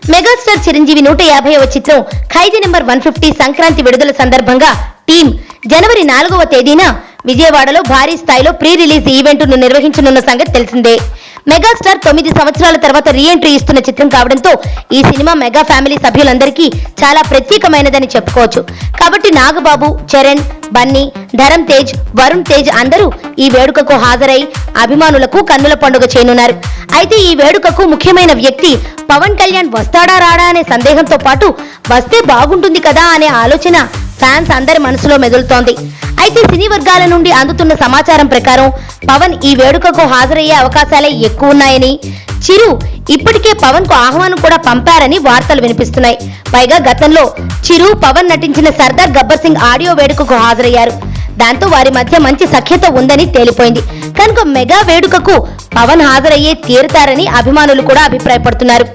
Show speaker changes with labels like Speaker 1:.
Speaker 1: Megastar Chiranjeevi 150వ చిత్రం ఖైదీ number 150 Sankranti విడుదల సందర్భంగా టీం జనవరి 4వ తేదీన విజయవాడలో భారీ స్థాయిలో ప్రీ రిలీజ్ ఈవెంట్ను నిర్వహించనున్న సంగతి తెలిసిందే. మెగాస్టార్ 9 సంవత్సరాల తర్వాత రీ ఎంట్రీ ఇస్తున్న చిత్రం కావడంతో ఈ సినిమా మెగా ఫ్యామిలీ సభ్యులందరికీ చాలా ప్రత్యేకమైనదని చెప్పుకోవచ్చు. కాబట్టి నాగబాబు, చరణ్, బన్నీ, ధరమ్ తేజ్, వరుణ్ తేజ్ అందరూ ఈ వేడుకకు హాజరై అభిమానులకు కన్నుల పండుగ చేయనున్నారు. అయితే ఈ వేడుకకు ముఖ్యమైన వ్యక్తి పవన్ కళ్యాణ్ వస్తాడా రాడా అనే సందేహంతో పాటు వస్తే బాగుంటుంది కదా అనే ఆలోచన ఫ్యాన్స్ అందరి మనసులో మెదులుతోంది. అయితే సినీ వర్గాల నుండి అందుతున్న సమాచారం ప్రకారం పవన్ ఈ వేడుకకు హాజరయ్యే అవకాశాలే ఎక్కువ ఉన్నాయని, చిరు ఇప్పటికే పవన్ కు ఆహ్వానం కూడా పంపారని వార్తలు వినిపిస్తున్నాయి. పైగా గతంలో చిరు పవన్ నటించిన సర్దార్ గబ్బర్ సింగ్ ఆడియో వేడుకకు హాజరయ్యారు. దాంతో వారి మధ్య మంచి సఖ్యత ఉందని తేలిపోయింది. కనుక మెగా వేడుకకు పవన్ హాజరయ్యే తీరుతారని అభిమానులు కూడా అభిప్రాయపడుతున్నారు.